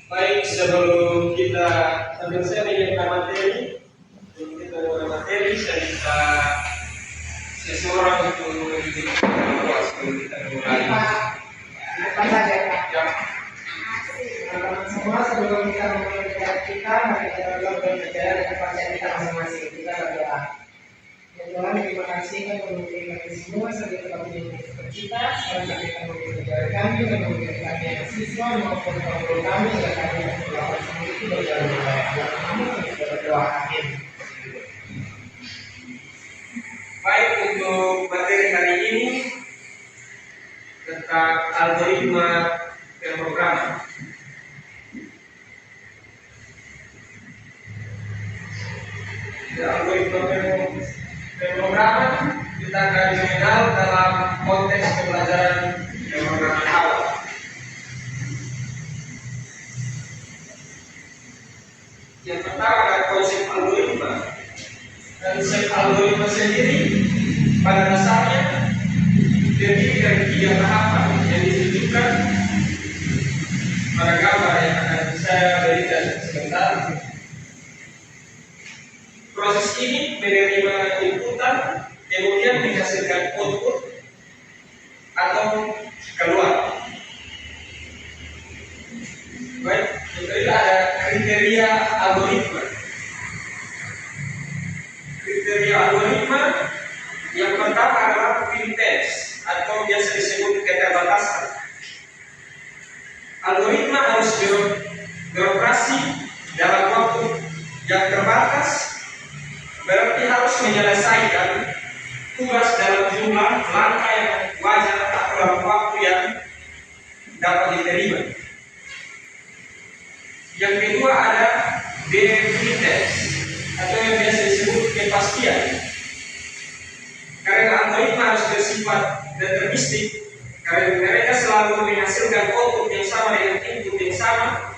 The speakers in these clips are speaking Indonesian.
Baik, sebelum kita selesai dengan materi, saya minta seseorang untuk memberikan doa sebelum kita mulai. Apa saja Pak? Ya. Teman-teman semua sebelum kita memulai kegiatan kita, mari kita berdoa dan percaya dengan kepercayaan kita masing-masing. Kita berdoa. Ya Tuhan, terima kasih kan memberi kami semua sebagai tempat untuk kita. Sekarang kita memberi negara kami dan memberi kami yang siswa maupun guru kami agar kami dapat melakukan semua itu berjalan dengan baik. Kami kita berdoa. Amin. Baik, untuk materi hari ini tentang algoritma pemrograman. Algoritma pemrograman kita akan mengenal dalam konteks pembelajaran pemrograman awal. Yang pertama adalah konsep algoritma. Konsep algoritma sendiri pada dasarnya terdiri dari 3 tahapan yang ditunjukkan pada gambar yang akan saya berikan sebentar. Proses ini menerima inputan, kemudian menghasilkan output atau keluar. Baik, jadi ada kriteria algoritma. Kriteria algoritma yang pertama adalah finesse atau biasa disebut keterbatasan. Algoritma harus beroperasi dalam waktu yang terbatas, berarti harus menyelesaikan tugas dalam jumlah langkah yang wajar atau dalam waktu yang dapat diterima. Yang kedua ada definiteness atau yang biasa disebut kepastian. Karena algoritma harus bersifat deterministik, karena mereka selalu menghasilkan output yang sama dengan input yang sama.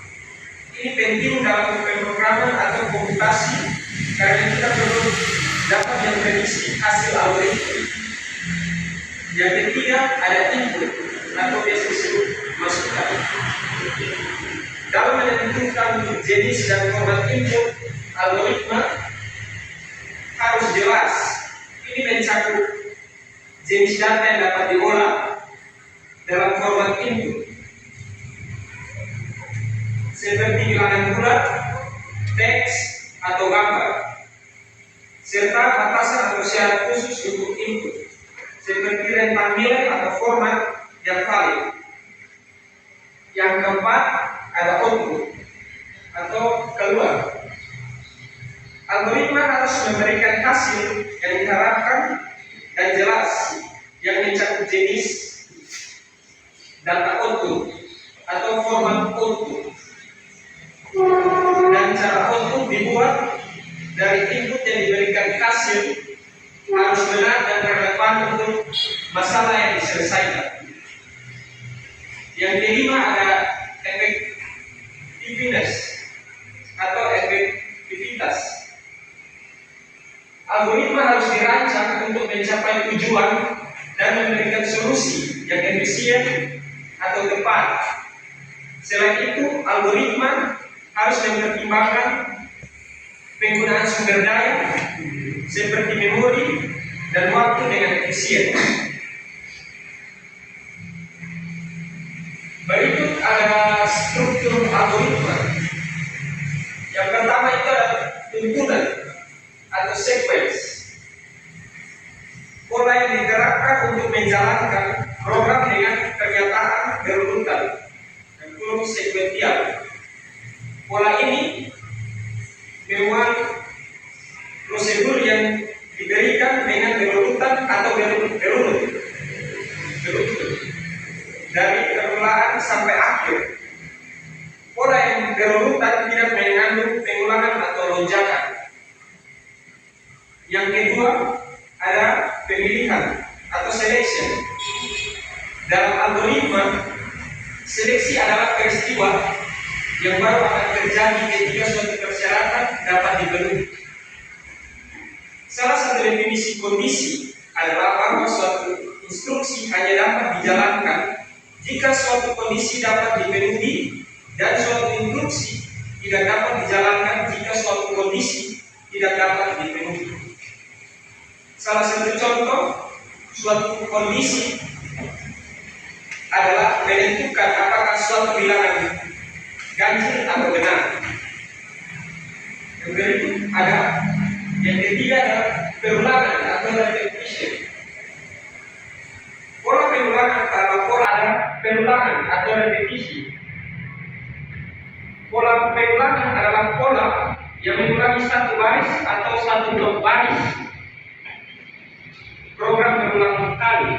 Ini penting dalam pemrograman atau komputasi, karena kita perlu dapat memprediksi hasil algoritma. Yang ketiga ada input atau biasa disebut masukan. Dalam menentukan jenis dan format input algoritma harus jelas. Ini mencakup jenis data yang dapat diolah dalam format input, seperti bilangan bulat, teks, atau gambar, serta batasan atau syarat khusus untuk input, seperti rentang nilai atau format yang valid. Yang keempat ada output atau keluar. Algoritma harus memberikan hasil yang diharapkan dan jelas, yang mencakup jenis data output atau format output, dan cara output dibuat dari input yang diberikan hasil harus benar dan relevan untuk masalah yang diselesaikan. Yang kelima ada effectiveness atau efektivitas. Algoritma harus dirancang untuk mencapai tujuan dan memberikan solusi yang efisien atau tepat. Selain itu, algoritma harus mempertimbangkan penggunaan sumber daya seperti memori dan waktu dengan efisien. Berikut ada struktur algoritma. Yang pertama itu adalah tuntunan atau sequence, pola yang diterapkan untuk menjalankan program dengan pernyataan berurutan dan kurung sekuensial. Pola ini memuat prosedur yang diberikan dengan berurutan atau berurut dari permulaan sampai akhir. Pola yang berurutan tidak mengandung pengulangan atau lonjakan. Yang kedua ada pemilihan atau selection. Dalam algoritma, seleksi adalah peristiwa yang baru akan terjadi ketika suatu persyaratan dapat dipenuhi. Salah satu definisi kondisi adalah bahwa suatu instruksi hanya dapat dijalankan jika suatu kondisi dapat dipenuhi dan suatu instruksi tidak dapat dijalankan jika suatu kondisi tidak dapat dipenuhi. Salah satu contoh suatu kondisi adalah menentukan apakah suatu bilangan ganjil atau genap. Yang berikut ada yang ketiga adalah perulangan atau repetition. Pola perulangan adalah pola ada perulangan atau repetisi. Pola perulangan adalah pola yang mengulangi satu baris atau satu blok baris. Program berulang kali.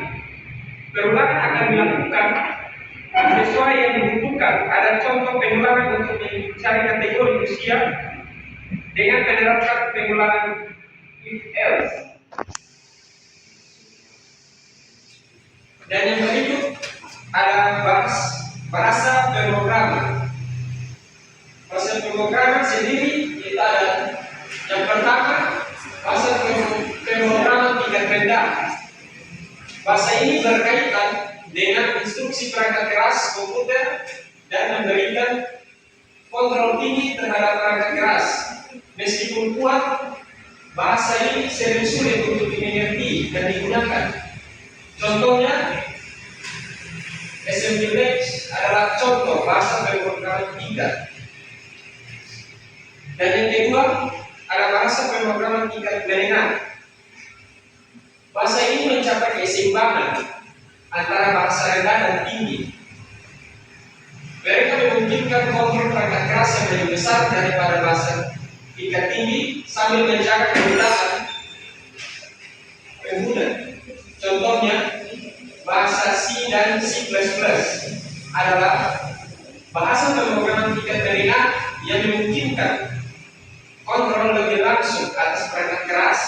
Perulangan akan dilakukan sesuai yang dibutuhkan. Ada contoh pengulangan untuk mencari kategori usia dengan menerapkan pengulangan if else. Dan yang berikut ada bahasa pemrograman. Bahasa pemrograman sendiri kita ada yang pertama bahasa pemrograman tingkat rendah. Bahasa ini berkaitan dengan instruksi perangkat keras komputer dan memberikan kontrol tinggi terhadap perangkat keras. Meskipun kuat, bahasa ini sering sulit untuk dimengerti dan digunakan. Contohnya, assembly language adalah contoh bahasa pemrograman tingkat. Dan yang kedua, ada bahasa pemrograman tingkat menengah. Bahasa ini mencapai keseimbangan antara bahasa rendah dan tinggi. Mereka memungkinkan kontrol perangkat keras yang lebih besar daripada bahasa tingkat tinggi sambil menjaga kemudahan pengguna. Contohnya, bahasa C dan C++ adalah bahasa pemrograman tingkat menengah yang memungkinkan kontrol lebih langsung atas perangkat keras,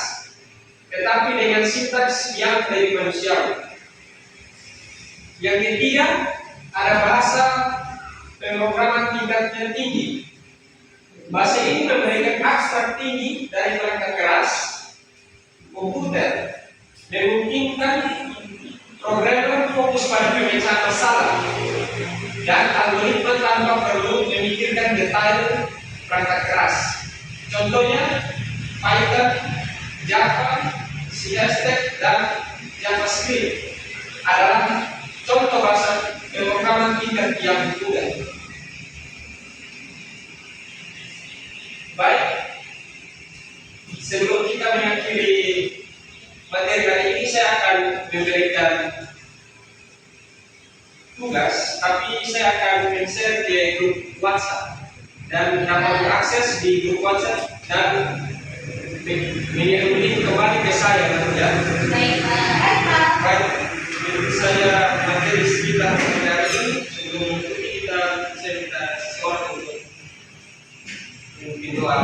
tetapi dengan sintaks yang lebih manusiawi. Yang ketiga, ada bahasa pemrograman tingkatnya tinggi. Bahasa ini memberikan abstrak tinggi dari perangkat keras komputer, memungkinkan programmer fokus pada pemecahan masalah dan algoritma tanpa perlu memikirkan detail perangkat keras. Contohnya Python, Java, CSS dan JavaScript adalah contoh bahasa pemrograman tingkat yang mudah. Baik, sebelum kita mengakhiri materi hari ini, saya akan memberikan tugas, tapi saya akan men-share di grup WhatsApp dan dapat mengakses di grup WhatsApp dan mengirim link kembali ke saya ya. Baik, saya materi sekitar hari ini. Sebelum mengikuti saya minta seseorang untuk mungkin doa.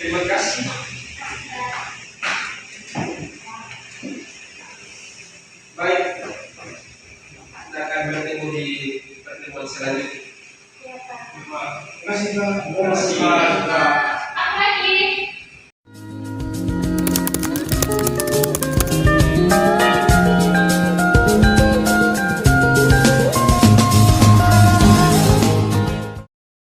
Terima kasih. Baik, kita akan bertemu di pertemuan selanjutnya. Terima kasih, Pak.